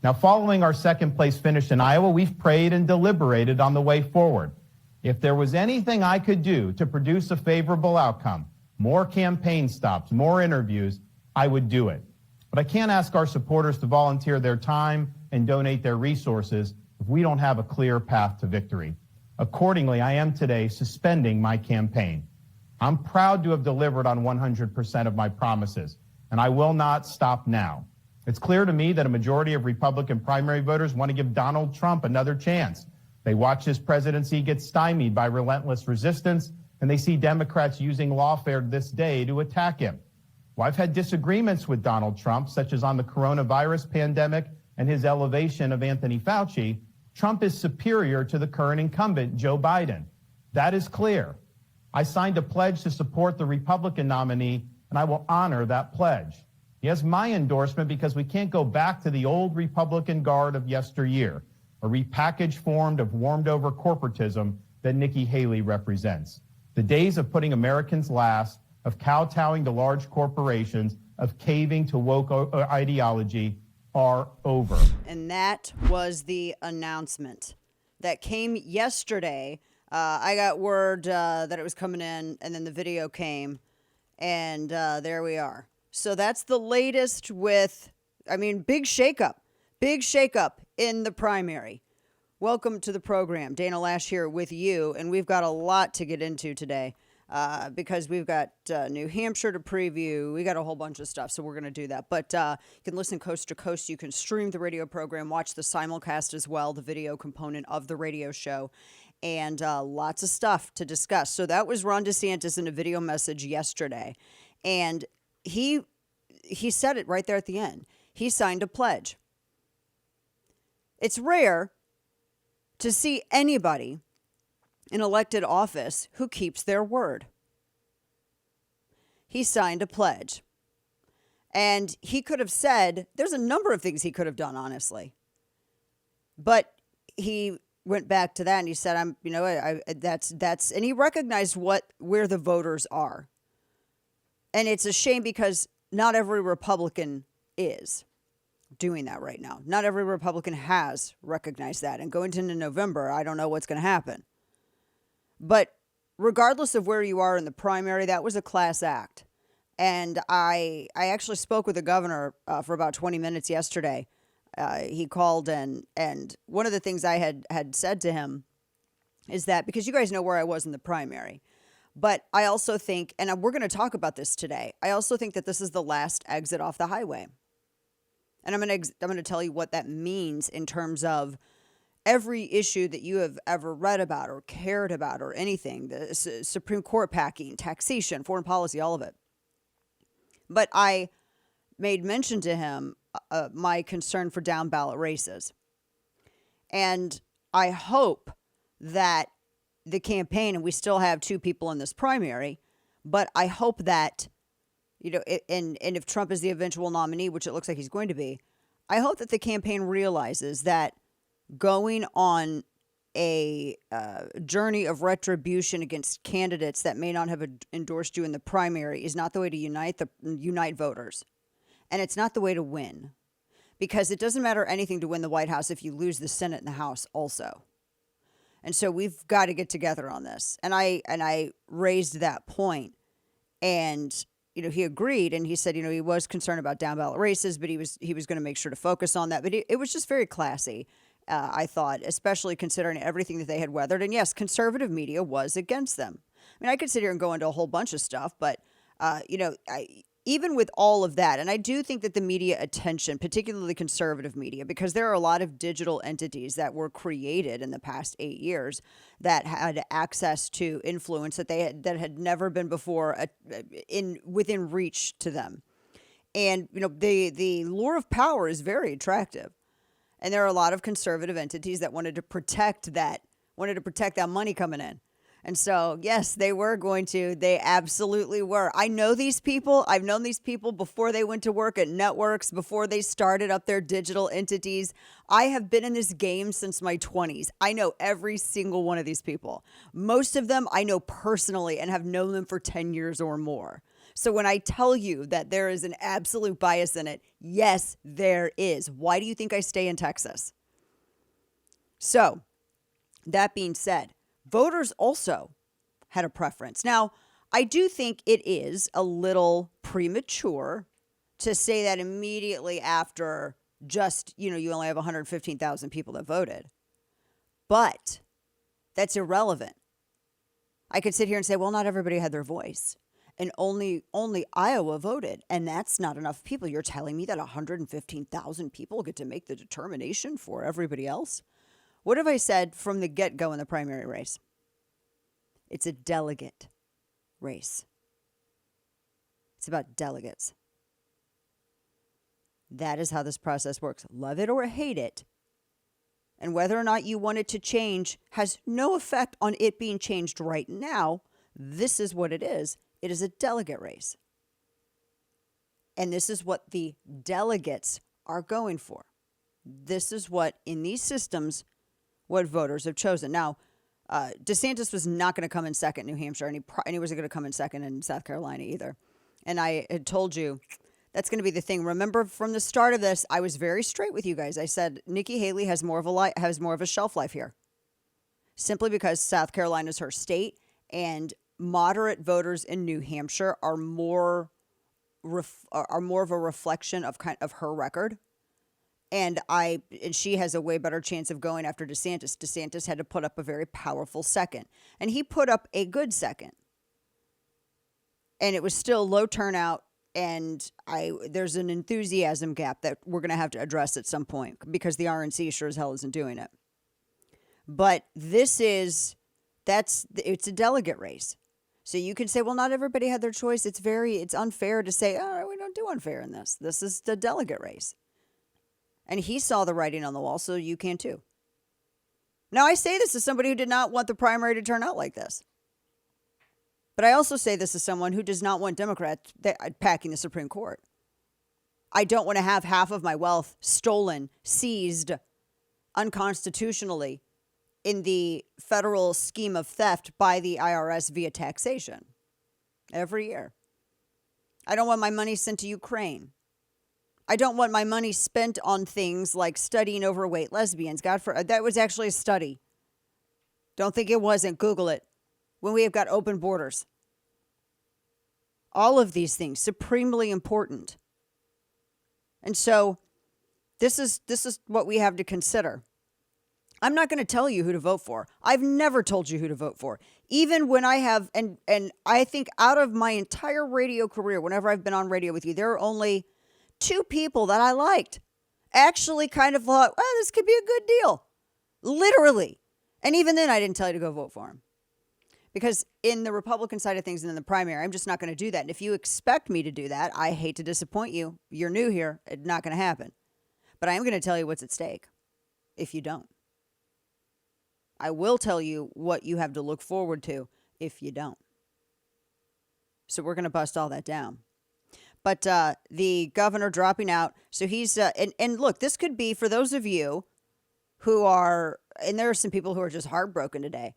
Now, following our second place finish in Iowa, we've prayed and deliberated on the way forward. If there was anything I could do to produce a favorable outcome, more campaign stops, more interviews, I would do it. But I can't ask our supporters to volunteer their time and donate their resources if we don't have a clear path to victory. Accordingly, I am today suspending my campaign. I'm proud to have delivered on 100% of my promises, and I will not stop now. It's clear to me that a majority of Republican primary voters want to give Donald Trump another chance. They watch his presidency get stymied by relentless resistance, and they see Democrats using lawfare this day to attack him. Well, I've had disagreements with Donald Trump, such as on the coronavirus pandemic and his elevation of Anthony Fauci. Trump is superior to the current incumbent, Joe Biden. That is clear. I signed a pledge to support the Republican nominee, and I will honor that pledge. He has my endorsement because we can't go back to the old Republican guard of yesteryear, a repackaged form of warmed-over corporatism that Nikki Haley represents. The days of putting Americans last, of kowtowing to large corporations, of caving to woke ideology are over. And that was the announcement that came yesterday. I got word that it was coming in, and then the video came, and there we are. So that's the latest with, big shakeup in the primary. Welcome to the program. Dana Loesch here with you, and we've got a lot to get into today because we've got New Hampshire to preview. We got a whole bunch of stuff, so we're going to do that. But you can listen coast to coast. You can stream the radio program, watch the simulcast as well, the video component of the radio show, and lots of stuff to discuss. So that was Ron DeSantis in a video message yesterday, and he said it right there at the end. He signed a pledge. It's rare to see anybody in elected office who keeps their word. He signed a pledge. And he could have said, there's a number of things he could have done, honestly. But he went back to that and he said, and he recognized where the voters are. And it's a shame because not every Republican is doing that right now. Not every Republican has recognized that. And going into November, I don't know what's going to happen. But regardless of where you are in the primary, that was a class act. And I actually spoke with the governor for about 20 minutes yesterday. He called and one of the things I had said to him is that, because you guys know where I was in the primary, but I also think, and we're going to talk about this today, I also think that this is the last exit off the highway. And I'm going to tell you what that means in terms of every issue that you have ever read about or cared about or anything, the Supreme Court packing, taxation, foreign policy, all of it. But I made mention to him my concern for down ballot races. And I hope that the campaign, and we still have two people in this primary, but I hope that, and if Trump is the eventual nominee, which it looks like he's going to be, I hope that the campaign realizes that going on a journey of retribution against candidates that may not have endorsed you in the primary is not the way to unite voters. And it's not the way to win, because it doesn't matter anything to win the White House if you lose the Senate and the House also. And so we've got to get together on this. And I raised that point, and he agreed, and he said he was concerned about down ballot races, but he was going to make sure to focus on that. But it was just very classy, I thought, especially considering everything that they had weathered. And yes, conservative media was against them. I could sit here and go into a whole bunch of stuff, but even with all of that, and I do think that the media attention, particularly conservative media, because there are a lot of digital entities that were created in the past 8 years that had access to influence that had never been before within reach to them. And the lure of power is very attractive, and there are a lot of conservative entities that wanted to protect that money coming in. And so, yes, they were going to. They absolutely were. I know these people. I've known these people before they went to work at networks, before they started up their digital entities. I have been in this game since my 20s. I know every single one of these people. Most of them I know personally and have known them for 10 years or more. So when I tell you that there is an absolute bias in it, yes, there is. Why do you think I stay in Texas? So that being said, voters also had a preference. Now, I do think it is a little premature to say that immediately after just, you only have 115,000 people that voted. But that's irrelevant. I could sit here and say, well, not everybody had their voice. And only Iowa voted. And that's not enough people. You're telling me that 115,000 people get to make the determination for everybody else? What have I said from the get-go in the primary race? It's a delegate race. It's about delegates. That is how this process works. Love it or hate it. And whether or not you want it to change has no effect on it being changed right now. This is what it is. It is a delegate race. And this is what the delegates are going for. This is what, in these systems, what voters have chosen. Now, DeSantis was not going to come in second in New Hampshire, and he wasn't going to come in second in South Carolina either. And I had told you that's going to be the thing. Remember, from the start of this, I was very straight with you guys. I said Nikki Haley has more of a shelf life here, simply because South Carolina is her state, and moderate voters in New Hampshire are more of a reflection of her record. And she has a way better chance of going after DeSantis. DeSantis had to put up a very powerful second, and he put up a good second. And it was still low turnout, and there's an enthusiasm gap that we're going to have to address at some point because the RNC sure as hell isn't doing it. But it's a delegate race. So you can say, well, not everybody had their choice. It's unfair to say, oh, we don't do unfair in this. This is the delegate race. And he saw the writing on the wall, so you can too. Now, I say this as somebody who did not want the primary to turn out like this. But I also say this as someone who does not want Democrats packing the Supreme Court. I don't want to have half of my wealth stolen, seized unconstitutionally in the federal scheme of theft by the IRS via taxation every year. I don't want my money sent to Ukraine. I don't want my money spent on things like studying overweight lesbians. That was actually a study. Don't think it wasn't. Google it. When we have got open borders. All of these things, supremely important. And so this is what we have to consider. I'm not going to tell you who to vote for. I've never told you who to vote for. Even when I have, and I think out of my entire radio career, whenever I've been on radio with you, there are only 2 people that I liked. Actually kind of thought, well, this could be a good deal. Literally. And even then, I didn't tell you to go vote for him. Because in the Republican side of things and in the primary, I'm just not going to do that. And if you expect me to do that, I hate to disappoint you. You're new here. It's not going to happen. But I am going to tell you what's at stake if you don't. I will tell you what you have to look forward to if you don't. So we're going to bust all that down. But the governor dropping out. So he's, and look, this could be for those of you who are, and there are some people who are just heartbroken today.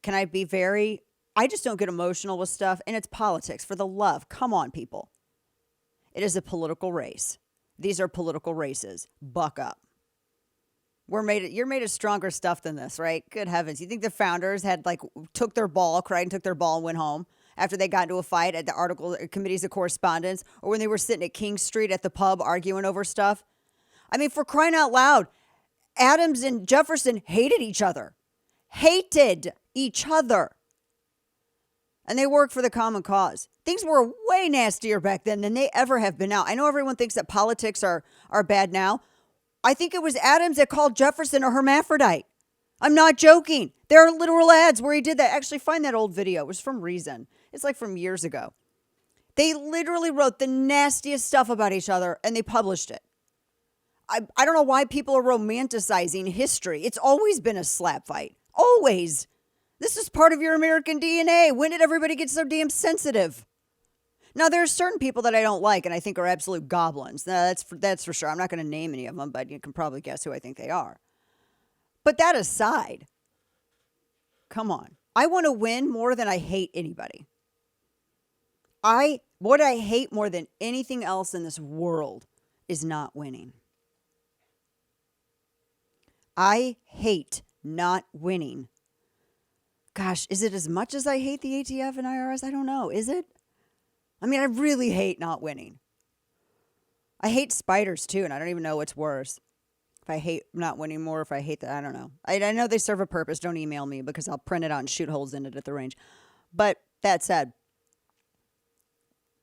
Can I be I just don't get emotional with stuff, and it's politics. For the love, come on, people. It is a political race. These are political races. Buck up. You're made of stronger stuff than this, right? Good heavens. You think the founders took their ball, cried and took their ball and went home after they got into a fight at the committees of correspondence, or when they were sitting at King Street at the pub arguing over stuff? I mean, for crying out loud, Adams and Jefferson hated each other. Hated each other. And they worked for the common cause. Things were way nastier back then than they ever have been now. I know everyone thinks that politics are bad now. I think it was Adams that called Jefferson a hermaphrodite. I'm not joking. There are literal ads where he did that. Actually, find that old video. It was from Reason. It's like from years ago. They literally wrote the nastiest stuff about each other and they published it. I don't know why people are romanticizing history. It's always been a slap fight. Always. This is part of your American DNA. When did everybody get so damn sensitive? Now, there are certain people that I don't like and I think are absolute goblins. Now, that's for sure. I'm not going to name any of them, but you can probably guess who I think they are. But that aside, come on. I want to win more than I hate anybody. I What I hate more than anything else in this world is not winning. I hate not winning. Gosh, is it as much as I hate the ATF and IRS? I don't know. Is it? I mean, I really hate not winning. I hate spiders too, and I don't even know what's worse. If I hate not winning more, if I hate that, I don't know. I know they serve a purpose. Don't email me because I'll print it out and shoot holes in it at the range. But that said,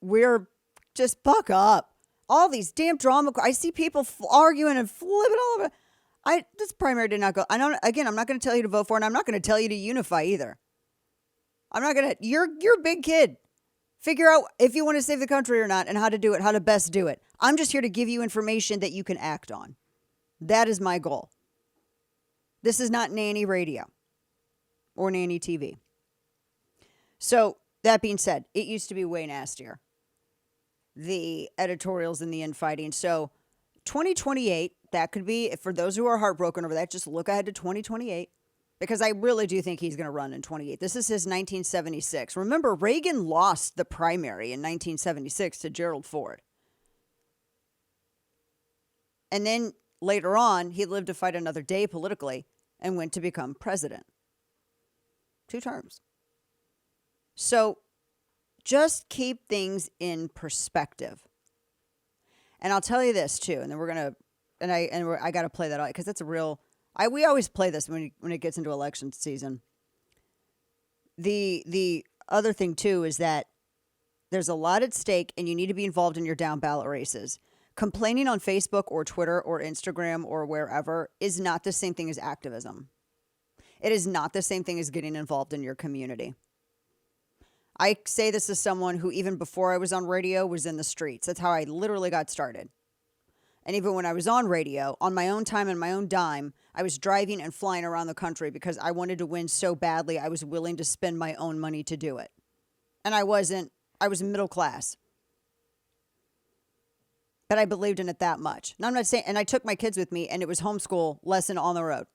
we're just buck up. All these damn drama. I see people arguing and flipping all over. This primary did not go. I'm not going to tell you to vote for, and I'm not going to tell you to unify either. I'm not going to. You're a big kid. Figure out if you want to save the country or not and how to do it, how to best do it. I'm just here to give you information that you can act on. That is my goal. This is not nanny radio or nanny TV. So that being said, it used to be way nastier. The editorials and the infighting. So 2028, that could be, for those who are heartbroken over that, just look ahead to 2028. Because I really do think he's going to run in 28. This is his 1976. Remember, Reagan lost the primary in 1976 to Gerald Ford. And then later on, he lived to fight another day politically and went to become president. 2 terms. So just keep things in perspective. And I'll tell you this too, and then we're going to, I got to play that out because that's a real... we always play this when it gets into election season. The other thing too is that there's a lot at stake, and you need to be involved in your down ballot races. Complaining on Facebook or Twitter or Instagram or wherever is not the same thing as activism. It is not the same thing as getting involved in your community. I say this as someone who, even before I was on radio, was in the streets. That's how I literally got started. And even when I was on radio, on my own time and my own dime, I was driving and flying around the country because I wanted to win so badly I was willing to spend my own money to do it. And I was middle class. But I believed in it that much. And I'm not saying, and I took my kids with me, and it was homeschool lesson on the road.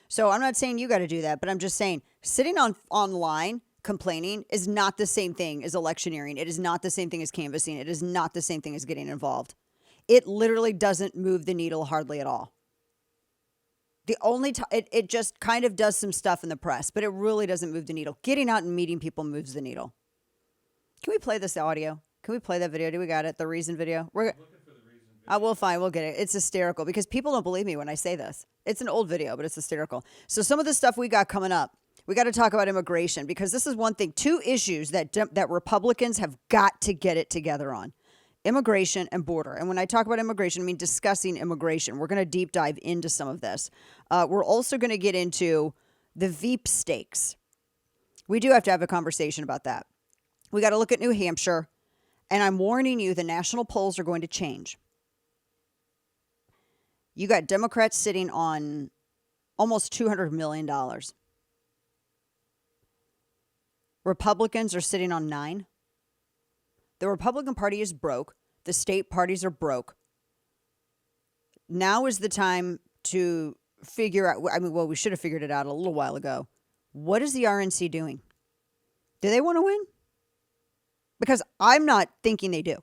So I'm not saying you got to do that, but I'm just saying sitting online complaining is not the same thing as electioneering. It is not the same thing as canvassing. It is not the same thing as getting involved. It literally doesn't move the needle hardly at all. The only time it just kind of does some stuff in the press, but it really doesn't move the needle. Getting out and meeting people moves the needle. Can we play this audio? Can we play that video? Do we got it? The Reason video? We're looking for the Reason video. We'll find. We'll get it. It's hysterical because people don't believe me when I say this. It's an old video, but it's hysterical. So some of the stuff we got coming up, we got to talk about immigration because this is one thing, 2 issues that Republicans have got to get it together on. Immigration and border. And when I talk about immigration, I mean discussing immigration. We're going to deep dive into some of this. We're also going to get into the Veep stakes. We do have to have a conversation about that. We got to look at New Hampshire. And I'm warning you, the national polls are going to change. You got Democrats sitting on almost $200 million. Republicans are sitting on 9. The Republican Party is broke. The state parties are broke. Now is the time to figure out, we should have figured it out a little while ago. What is the RNC doing? Do they want to win? Because I'm not thinking they do.